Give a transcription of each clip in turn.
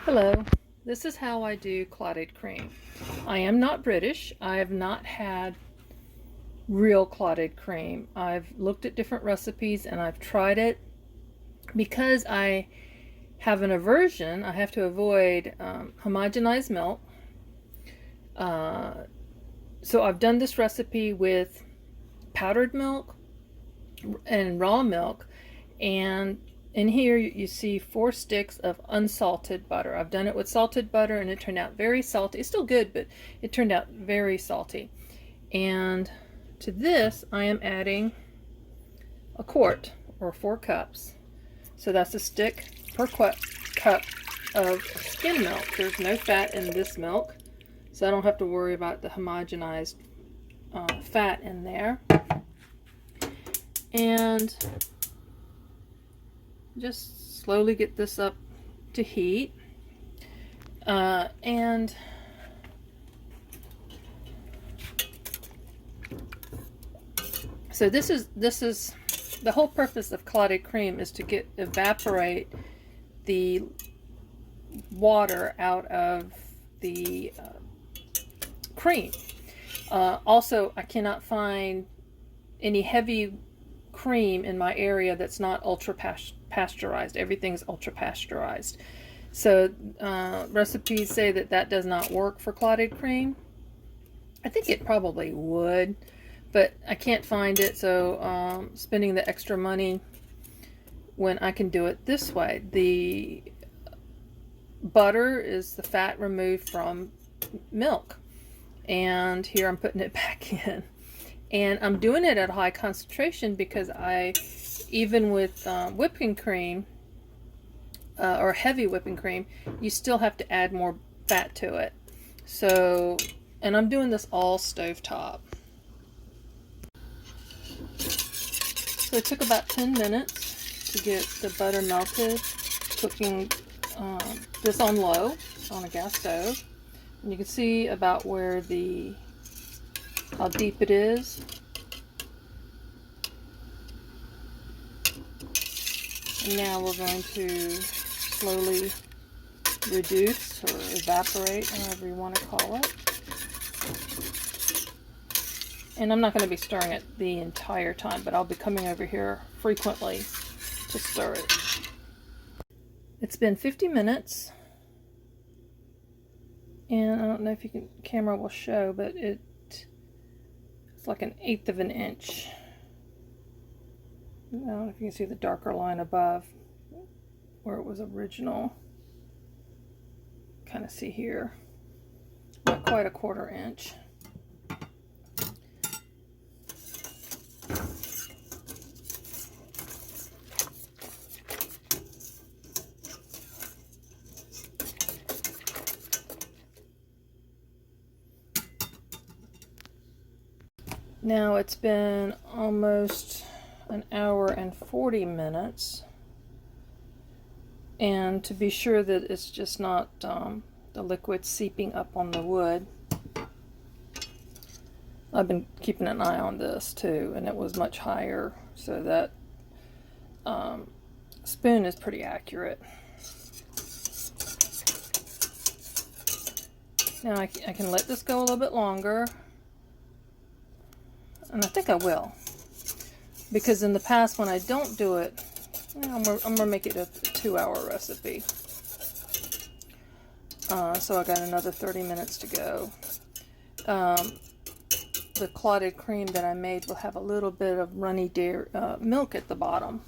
Hello, this is how I do clotted cream. I am not British. I have not had real clotted cream. I've looked at different recipes and I've tried it. Because I have an aversion, I have to avoid homogenized milk. So I've done this recipe with powdered milk and raw milk, and in here you see 4 sticks of unsalted butter. I've done it with salted butter and it turned out very salty. It's still good, but it turned out very salty. And to this I am adding a quart or 4 cups. So that's a stick per cup of skim milk. There's no fat in this milk, so I don't have to worry about the homogenized fat in there. And just slowly get this up to heat. And so this is the whole purpose of clotted cream, is to evaporate the water out of the cream. Also, I cannot find any heavy cream in my area that's not ultra pasteurized. Everything's ultra pasteurized. So recipes say that does not work for clotted cream. I think it probably would, but I can't find it, so spending the extra money when I can do it this way. The butter is the fat removed from milk, and here I'm putting it back in. And I'm doing it at a high concentration because even with whipping cream, or heavy whipping cream, you still have to add more fat to it. So, and I'm doing this all stovetop. So it took about 10 minutes to get the butter melted, cooking this on low on a gas stove. And you can see about how deep it is. And now we're going to slowly reduce or evaporate, however you want to call it. And I'm not going to be stirring it the entire time, but I'll be coming over here frequently to stir it. It's been 50 minutes, and I don't know if camera will show, but it's like 1/8 of an inch. I don't know if you can see the darker line above where it was original. Kind of see here, not quite 1/4 inch. Now it's been almost 1 hour and 40 minutes, and to be sure that it's just not the liquid seeping up on the wood, I've been keeping an eye on this too, and it was much higher, so that spoon is pretty accurate. Now I can let this go a little bit longer, and I think I will, because in the past when I don't do it, I'm gonna make it a 2-hour recipe. So I got another 30 minutes to go. The clotted cream that I made will have a little bit of runny dairy milk at the bottom.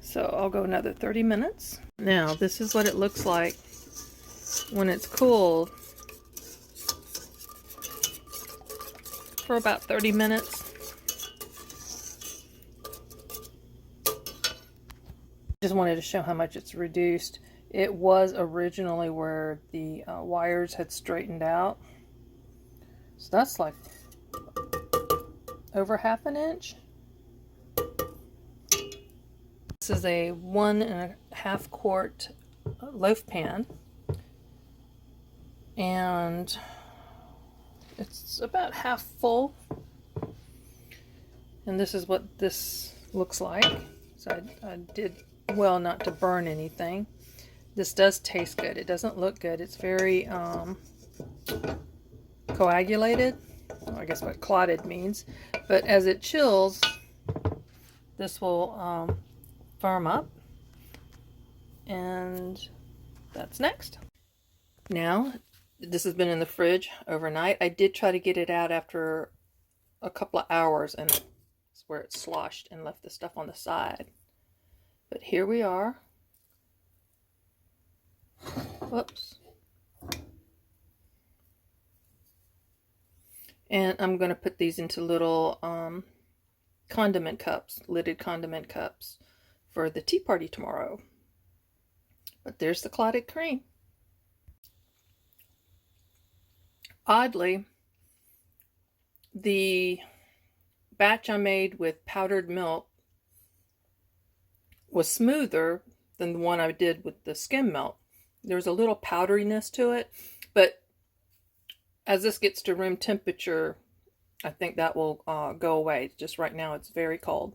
So I'll go another 30 minutes. Now this is what it looks like when it's cooled for about 30 minutes. Just wanted to show how much it's reduced. It was originally where the wires had straightened out. So that's like over 1/2 inch. This is a 1.5 quart loaf pan, and it's about half full. And this is what this looks like. So I did well not to burn anything. This does taste good. It doesn't look good. It's very coagulated. Well, I guess what clotted means. But as it chills, this will firm up. And that's next. Now, this has been in the fridge overnight. I did try to get it out after a couple of hours, and it's where it sloshed and left the stuff on the side. But here we are. Whoops. And I'm going to put these into little condiment cups, lidded condiment cups for the tea party tomorrow. But there's the clotted cream. Oddly, the batch I made with powdered milk was smoother than the one I did with the skim milk. There's a little powderiness to it, but as this gets to room temperature, I think that will go away. Just right now, it's very cold.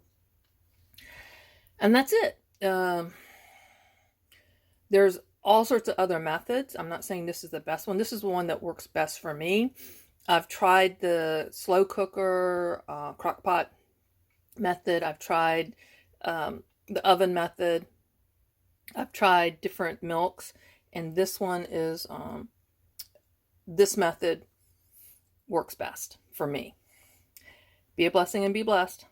And that's it. There's all sorts of other methods. I'm not saying this is the best one. This is the one that works best for me. I've tried the slow cooker, crock pot method. I've tried the oven method. I've tried different milks, and this one is, this method works best for me. Be a blessing and be blessed.